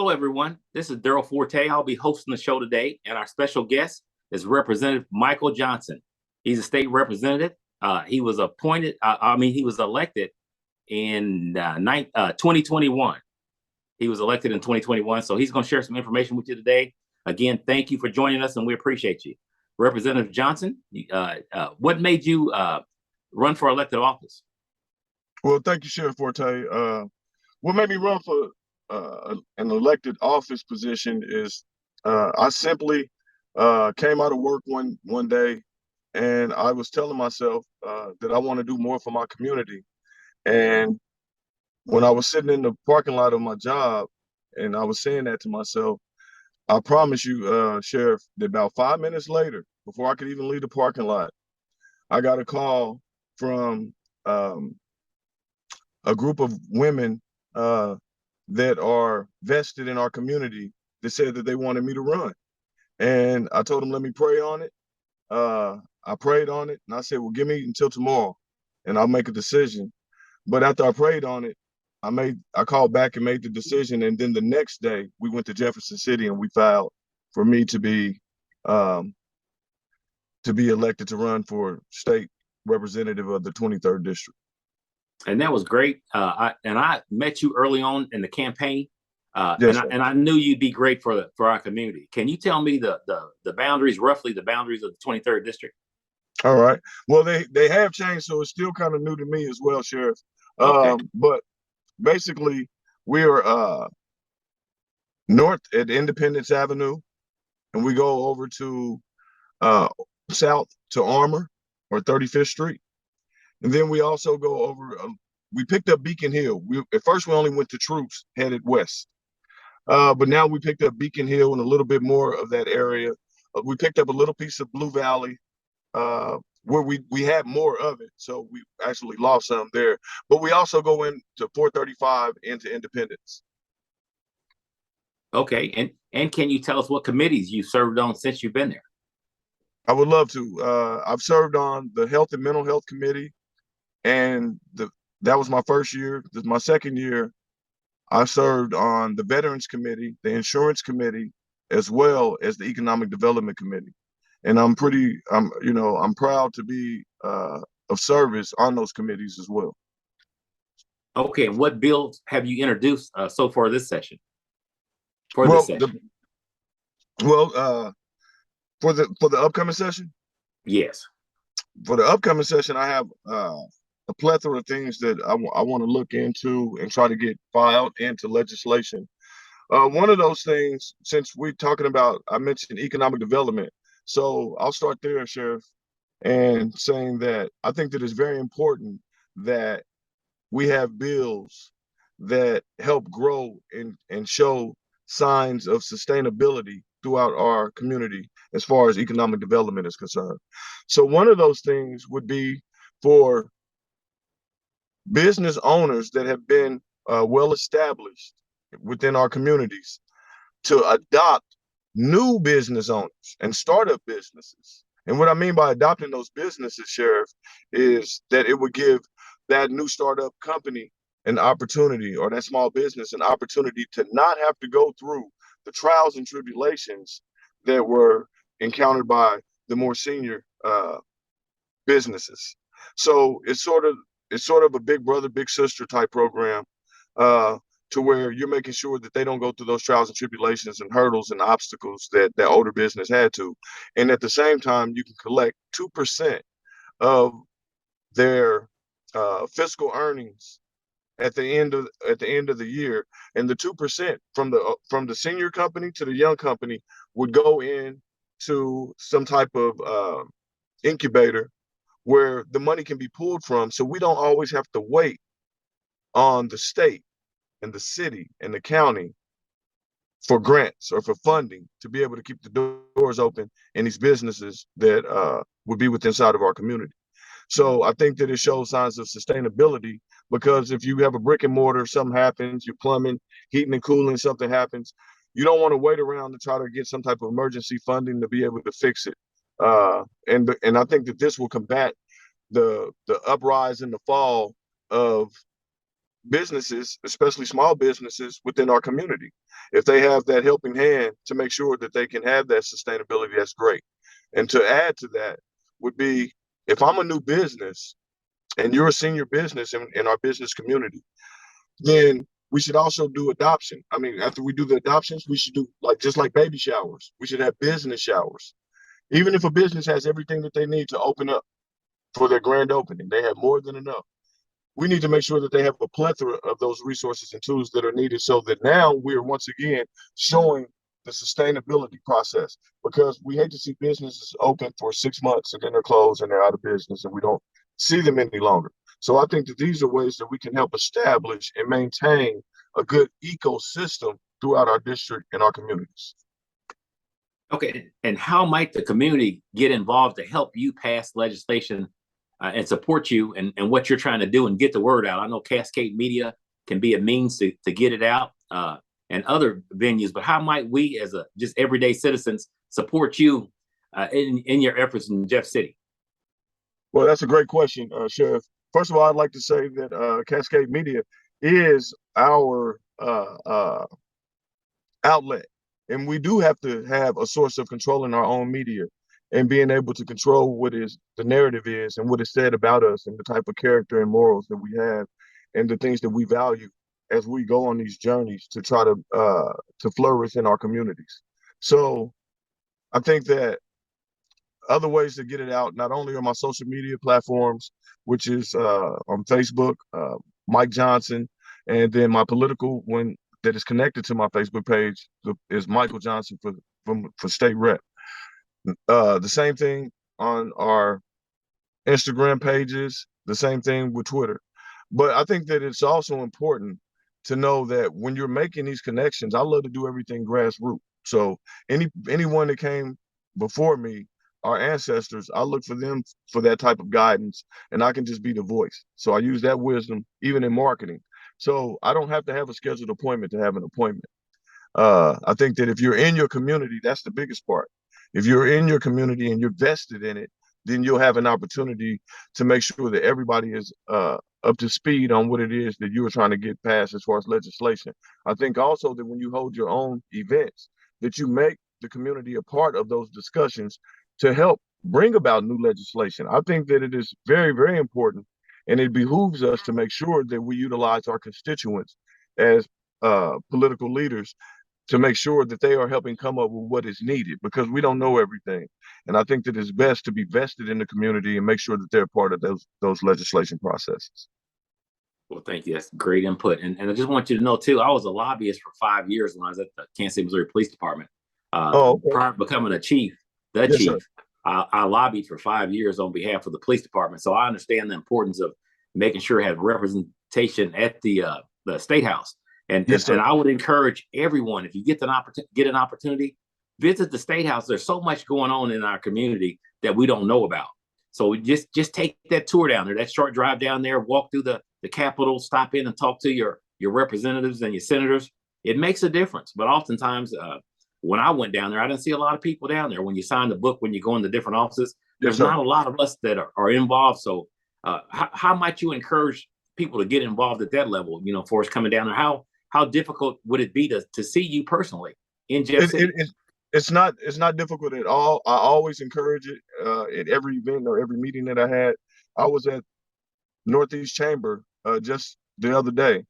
Hello, everyone. This is Darrell Forte. I'll be hosting the show today, and our special guest is Representative Michael Johnson. He's a state representative. He was appointed, he was elected in 2021. He was elected in 2021, so he's going to share some information with you today. Again, thank you for joining us, and we appreciate you. Representative Johnson, what made you run for elected office? Well, thank you, Sheriff Forte. What made me run for an elected office position is I simply came out of work one day, and I was telling myself that I want to do more for my community. And when I was sitting in the parking lot of my job, and I was saying that to myself, I promise you, Sheriff, that about 5 minutes later, before I could even leave the parking lot, I got a call from a group of women that are vested in our community that said that they wanted me to run. And I told them, let me pray on it. I prayed on it, and I said, well, give me until tomorrow and I'll make a decision. But after I prayed on it, I called back and made the decision. And then the next day we went to Jefferson City and we filed for me to be elected to run for state representative of the 23rd district. And that was great. I met you early on in the campaign, Yes, and I knew you'd be great for our community. Can you tell me the boundaries, roughly the boundaries of the 23rd district? All right. Well, they have changed, so it's still kind of new to me as well, Sheriff. Okay. But basically, we're north at Independence Avenue, and we go over to south to Armour or 35th Street. And then we also go over, we picked up Beacon Hill. At first, we only went to Troops, headed west. But now we picked up Beacon Hill and a little bit more of that area. We picked up a little piece of Blue Valley, where we had more of it. So we actually lost some there. But we also go into 435 into Independence. Okay. And can you tell us what committees you served on since you've been there? I would love to. I've served on the Health and Mental Health Committee, and that was my first year. This is my second year. I served on the Veterans Committee, the Insurance Committee, as well as the Economic Development Committee. And I'm proud to be of service on those committees as well. Okay. And what bills have you introduced so far this session? For the upcoming session? Yes. For the upcoming session, I have a plethora of things that I want to look into and try to get filed into legislation. One of those things, since we're talking about, I mentioned economic development. So I'll start there, Sheriff, and saying that I think that it's very important that we have bills that help grow and show signs of sustainability throughout our community as far as economic development is concerned. So one of those things would be for business owners that have been well established within our communities to adopt new business owners and startup businesses. And what I mean by adopting those businesses, Sheriff, is that it would give that new startup company an opportunity, or that small business an opportunity, to not have to go through the trials and tribulations that were encountered by the more senior businesses. So it's sort of a big brother, big sister type program, to where you're making sure that they don't go through those trials and tribulations and hurdles and obstacles that older business had to. And at the same time, you can collect 2% of their fiscal earnings at the end of the year. And the 2% from the senior company to the young company would go in to some type of incubator where the money can be pulled from, so we don't always have to wait on the state and the city and the county for grants or for funding to be able to keep the doors open in these businesses that would be within inside of our community. So I think that it shows signs of sustainability, because if you have a brick and mortar, something happens, you're plumbing, heating and cooling, something happens, you don't want to wait around to try to get some type of emergency funding to be able to fix it. And I think that this will combat the uprise and the fall of businesses, especially small businesses within our community. If they have that helping hand to make sure that they can have that sustainability, that's great. And to add to that would be, if I'm a new business and you're a senior business in our business community, then we should also do adoption. I mean, after we do the adoptions, we should do like just like baby showers. We should have business showers. Even if a business has everything that they need to open up for their grand opening, they have more than enough. We need to make sure that they have a plethora of those resources and tools that are needed so that now we're once again showing the sustainability process, because we hate to see businesses open for 6 months and then they're closed and they're out of business and we don't see them any longer. So I think that these are ways that we can help establish and maintain a good ecosystem throughout our district and our communities. Okay, and how might the community get involved to help you pass legislation and support you and what you're trying to do and get the word out? I know Cascade Media can be a means to get it out and other venues, but how might we as a just everyday citizens support you in your efforts in Jeff City? Well, that's a great question, Sheriff. First of all, I'd like to say that Cascade Media is our outlet. And we do have to have a source of controlling our own media and being able to control what is the narrative is and what is said about us and the type of character and morals that we have and the things that we value as we go on these journeys to try to flourish in our communities. So I think that other ways to get it out, not only on my social media platforms, which is on Facebook, Mike Johnson, and then my political one that is connected to my Facebook page is Michael Johnson for state rep. The same thing on our Instagram pages, the same thing with Twitter. But I think that it's also important to know that when you're making these connections, I love to do everything grassroots. So anyone that came before me, our ancestors, I look for them for that type of guidance, and I can just be the voice. So I use that wisdom even in marketing. So I don't have to have a scheduled appointment to have an appointment. I think that if you're in your community, that's the biggest part. If you're in your community and you're vested in it, then you'll have an opportunity to make sure that everybody is up to speed on what it is that you are trying to get passed as far as legislation. I think also that when you hold your own events, that you make the community a part of those discussions to help bring about new legislation. I think that it is very, very important, and it behooves us to make sure that we utilize our constituents as political leaders to make sure that they are helping come up with what is needed, because we don't know everything. And I think that it's best to be vested in the community and make sure that they're part of those legislation processes. Well, thank you. That's great input. And I just want you to know, too, I was a lobbyist for 5 years when I was at the Kansas City, Missouri Police Department. Okay. Prior to becoming a chief, Yes, chief, sir. I lobbied for 5 years on behalf of the police department. So I understand the importance of making sure it has representation at the state house. Yes, And sir. I would encourage everyone, if you get an opportunity, visit the state house. There's so much going on in our community that we don't know about. So just take that tour down there, that short drive down there, walk through the Capitol, stop in and talk to your representatives and your senators. It makes a difference. But oftentimes, when I went down there, I didn't see a lot of people down there. When you sign the book, when you go in the different offices, Yes, there's sir. not a lot of us that are involved. So how might you encourage people to get involved at that level, for us coming down there? How difficult would it be to see you personally in Jeff City? It's not difficult at all. I always encourage it at every event or every meeting that I had. I was at Northeast Chamber just the other day,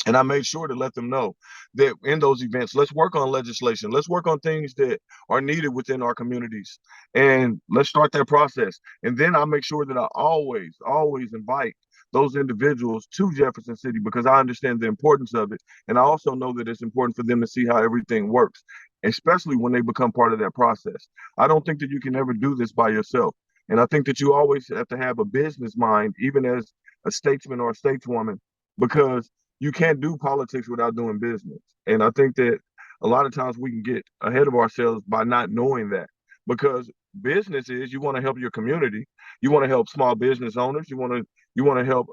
and I made sure to let them know that in those events, let's work on legislation. Let's work on things that are needed within our communities, and let's start that process. And then I make sure that I always invite those individuals to Jefferson City, because I understand the importance of it. And I also know that it's important for them to see how everything works, especially when they become part of that process. I don't think that you can ever do this by yourself. And I think that you always have to have a business mind, even as a statesman or a stateswoman, because you can't do politics without doing business. And I think that a lot of times we can get ahead of ourselves by not knowing that, because business is, you want to help your community, you want to help small business owners, you want to help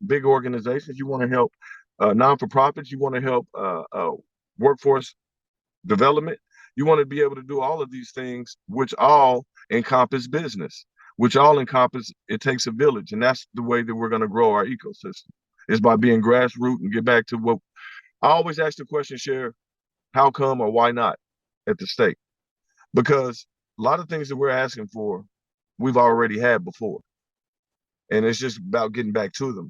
big organizations, you want to help non-for-profits, you want to help workforce development. You want to be able to do all of these things, which all encompass business, which all encompass it takes a village, and that's the way that we're going to grow our ecosystem. is by being grassroots and get back to what I always ask the question, Sheriff, how come or why not at the state? Because a lot of things that we're asking for, we've already had before. And it's just about getting back to them.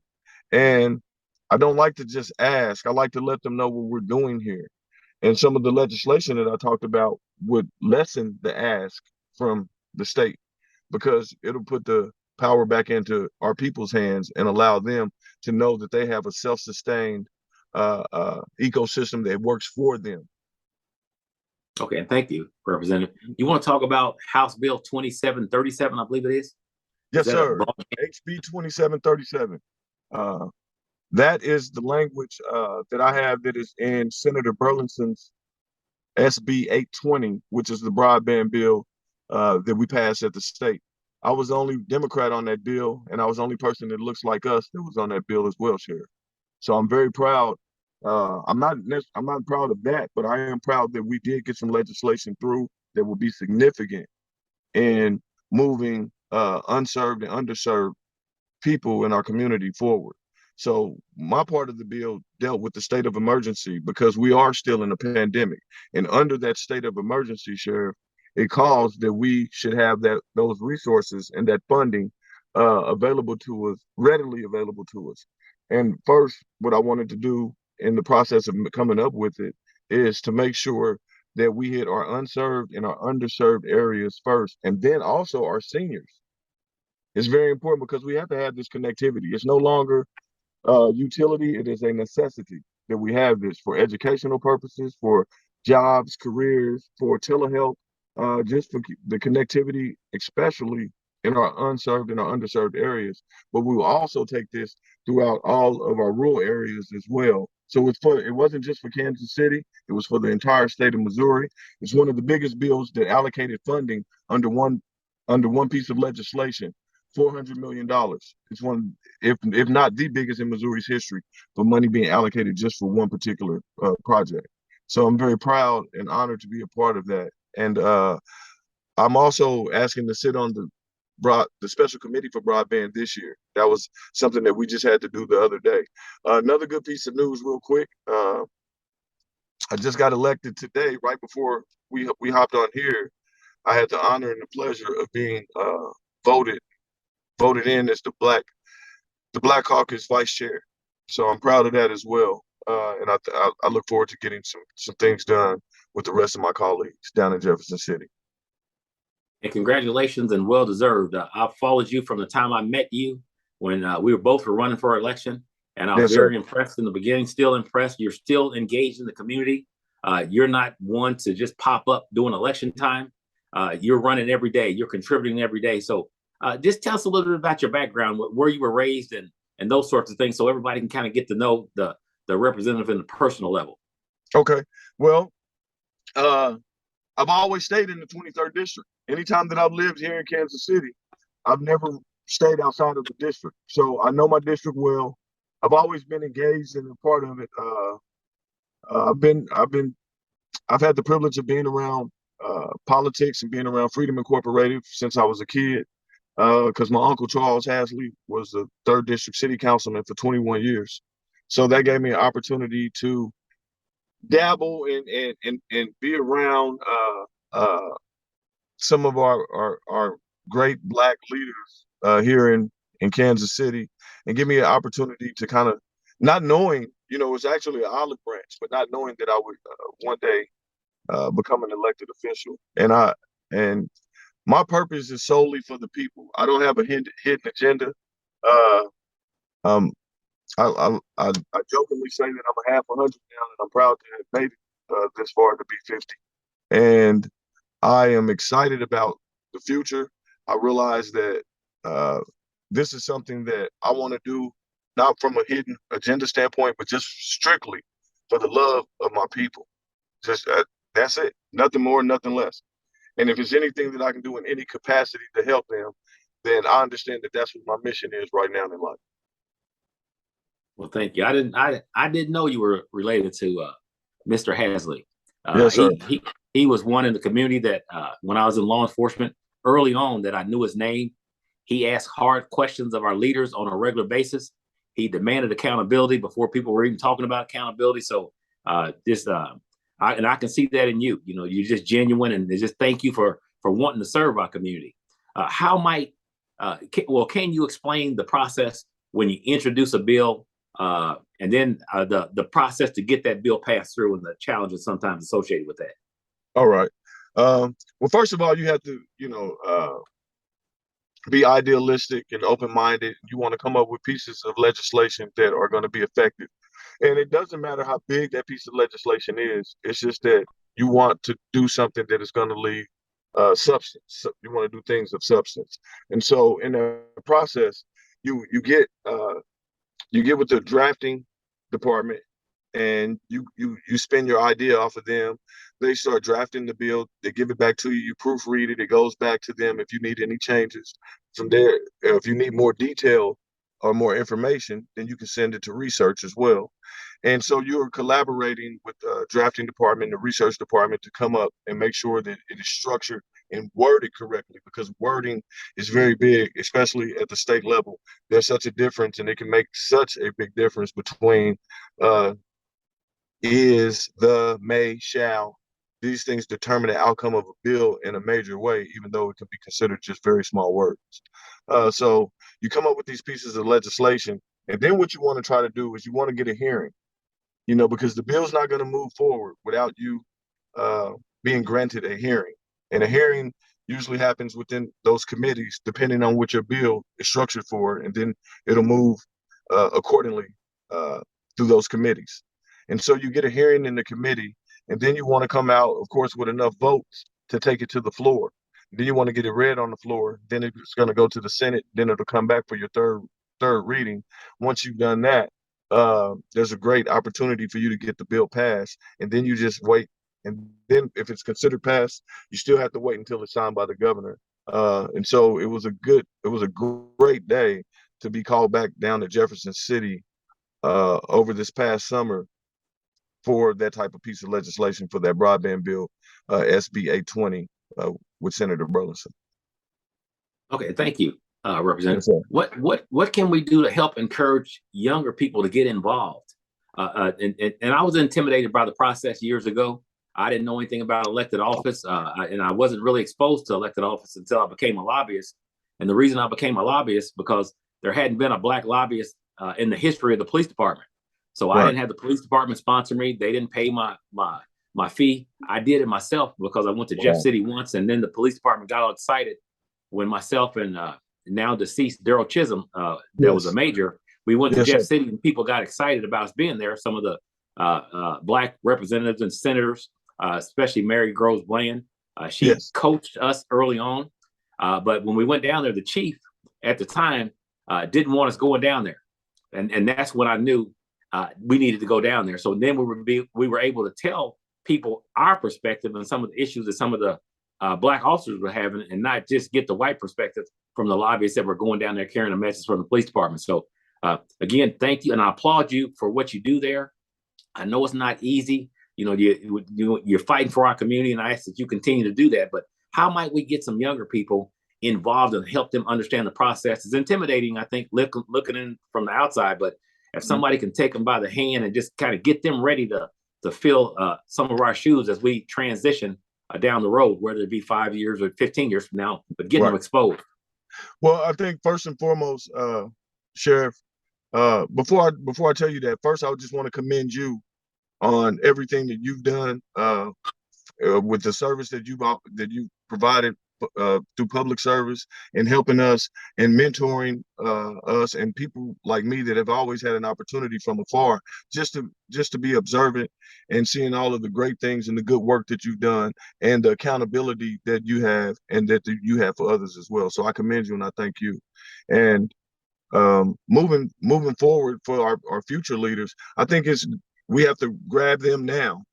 And I don't like to just ask. I like to let them know what we're doing here. And some of the legislation that I talked about would lessen the ask from the state because it'll put the power back into our people's hands and allow them to know that they have a self-sustained ecosystem that works for them. Okay, and thank you, Representative. You want to talk about House Bill 2737, I believe it is? Yes, sir. HB 2737. That is the language that I have that is in Senator Burlington's SB 820, which is the broadband bill that we passed at the state. I was the only Democrat on that bill, and I was the only person that looks like us that was on that bill as well, Sheriff. So I'm very proud. I'm not proud of that, but I am proud that we did get some legislation through that will be significant in moving unserved and underserved people in our community forward. So my part of the bill dealt with the state of emergency because we are still in a pandemic. And under that state of emergency, Sheriff, it calls that we should have those resources and that funding available to us, readily available to us. And first, what I wanted to do in the process of coming up with it is to make sure that we hit our unserved and our underserved areas first, and then also our seniors. It's very important because we have to have this connectivity. It's no longer utility, it is a necessity that we have this for educational purposes, for jobs, careers, for telehealth, just for the connectivity, especially in our unserved and our underserved areas. But we will also take this throughout all of our rural areas as well. So it wasn't just for Kansas City, it was for the entire state of Missouri. It's one of the biggest bills that allocated funding under one piece of legislation. $400 million. It's one, if not the biggest in Missouri's history, for money being allocated just for one particular project. So I'm very proud and honored to be a part of that. And I'm also asking to sit on the special committee for broadband this year. That was something that we just had to do the other day. Another good piece of news, real quick. I just got elected today, right before we hopped on here. I had the honor and the pleasure of being voted in as the Black Caucus vice chair. So I'm proud of that as well. And I look forward to getting some things done with the rest of my colleagues down in Jefferson City. And congratulations and well deserved. I've followed you from the time I met you when we were running for election. And I was very impressed in the beginning, still impressed. You're still engaged in the community. You're not one to just pop up during election time. You're running every day. You're contributing every day. So just tell us a little bit about your background, where you were raised, and those sorts of things, so everybody can kind of get to know the representative in the personal level. Okay. Well, I've always stayed in the 23rd district. Anytime that I've lived here in Kansas City, I've never stayed outside of the district. So I know my district well. I've always been engaged in a part of it. I've had the privilege of being around politics and being around Freedom Incorporated since I was a kid. Because my uncle Charles Hasley was the 3rd District City Councilman for 21 years. So that gave me an opportunity to dabble and be around some of our great Black leaders here in Kansas City, and give me an opportunity to kind of, not knowing, it's actually an olive branch, but not knowing that I would one day become an elected official. And my purpose is solely for the people. I don't have a hidden agenda. I jokingly say that I'm a half 100 now, and I'm proud to have made it this far to be 50. And I am excited about the future. I realize that this is something that I want to do, not from a hidden agenda standpoint, but just strictly for the love of my people. Just that's it. Nothing more, nothing less. And if it's anything that I can do in any capacity to help them, then I understand that that's what my mission is right now in life. Well, thank you. I didn't know you were related to Mr. Hasley. Yes, sir. He was one in the community that when I was in law enforcement early on, that I knew his name. He asked hard questions of our leaders on a regular basis. He demanded accountability before people were even talking about accountability. So I can see that in you. You're just genuine, and just thank you for wanting to serve our community. Can you explain the process when you introduce a bill, and then the process to get that bill passed through, and the challenges sometimes associated with that? All right. Well, first of all, you have to, be idealistic and open-minded. You want to come up with pieces of legislation that are going to be effective. And it doesn't matter how big that piece of legislation is. It's just that you want to do something that is going to leave substance. So you want to do things of substance. And so in the process, you get with the drafting department, and you spin your idea off of them. They start drafting the bill. They give it back to you. You proofread it. It goes back to them if you need any changes. From there, if you need more detail or more information, then you can send it to research as well. And so you're collaborating with the drafting department, the research department, to come up and make sure that it is structured and worded correctly, because wording is very big, especially at the state level. There's such a difference, and it can make such a big difference between is, the, may, shall. These things determine the outcome of a bill in a major way, even though it can be considered just very small words. So you come up with these pieces of legislation, and then what you want to try to do is you want to get a hearing, because the bill's not going to move forward without you being granted a hearing. And a hearing usually happens within those committees, depending on what your bill is structured for, and then it'll move accordingly through those committees. And so you get a hearing in the committee, and then you want to come out, of course, with enough votes to take it to the floor. Then you want to get it read on the floor. Then it's going to go to the Senate. Then it'll come back for your third reading. Once you've done that, there's a great opportunity for you to get the bill passed, and then you just wait. And then if it's considered passed, you still have to wait until it's signed by the governor. And so it was a great day to be called back down to Jefferson City over this past summer for that type of piece of legislation, for that broadband bill, SB 820, with Senator Burleson. Okay, thank you, Representative. Yes, what can we do to help encourage younger people to get involved? And I was intimidated by the process years ago. I didn't know anything about elected office, and I wasn't really exposed to elected office until I became a lobbyist. And the reason I became a lobbyist, because there hadn't been a Black lobbyist in the history of the police department. So I didn't have the police department sponsor me. They didn't pay my fee. I did it myself because I went to Jeff City once, and then the police department got all excited when myself and now deceased Darrell Chisholm, that was a major, we went to Jeff City, and people got excited about us being there. Some of the Black representatives and senators, especially Mary Groves Bland, she coached us early on. But when we went down there, the chief at the time didn't want us going down there. And that's when I knew we needed to go down there. So then we were able to tell people our perspective and some of the issues that some of the Black officers were having, and not just get the white perspective from the lobbyists that were going down there carrying a message from the police department. So again, thank you, and I applaud you for what you do there. I know it's not easy. You're fighting for our community, and I ask that you continue to do that. But how might we get some younger people involved and help them understand the process? It's intimidating, I think, looking in from the outside, but if somebody can take them by the hand and just kind of get them ready to fill some of our shoes as we transition down the road, whether it be 5 years or 15 years from now, but getting them exposed. Well, I think first and foremost, Sheriff, before I tell you that, first I just want to commend you on everything that you've done with the service that you provided through public service, and helping us and mentoring us and people like me that have always had an opportunity from afar, just to be observant and seeing all of the great things and the good work that you've done, and the accountability that you have and that you have for others as well. So I commend you, and I thank you. And moving forward for our future leaders, I think we have to grab them now,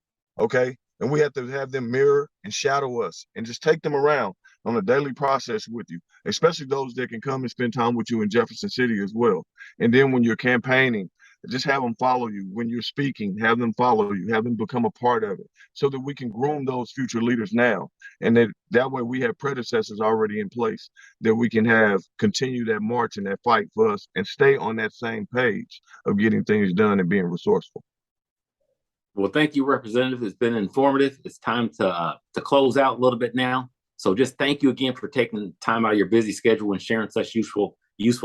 okay? And we have to have them mirror and shadow us, and just take them around on a daily process with you, especially those that can come and spend time with you in Jefferson City as well. And then when you're campaigning, Just have them follow you when you're speaking, have them follow you, have them become a part of it so that we can groom those future leaders now. And that way we have predecessors already in place that we can have continue that march and that fight for us and stay on that same page of getting things done and being resourceful. Well, thank you, Representative. It's been informative. It's time to close out a little bit now. So just thank you again for taking time out of your busy schedule and sharing such useful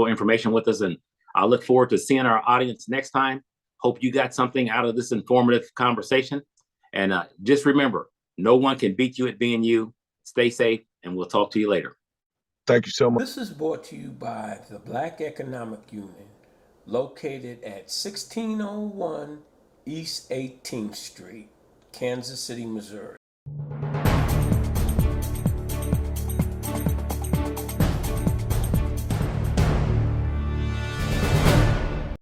information with us. And I look forward to seeing our audience next time. Hope you got something out of this informative conversation. And just remember, no one can beat you at being you. Stay safe, and we'll talk to you later. Thank you so much. This is brought to you by the Black Economic Union, located at 1601 East 18th Street, Kansas City, Missouri.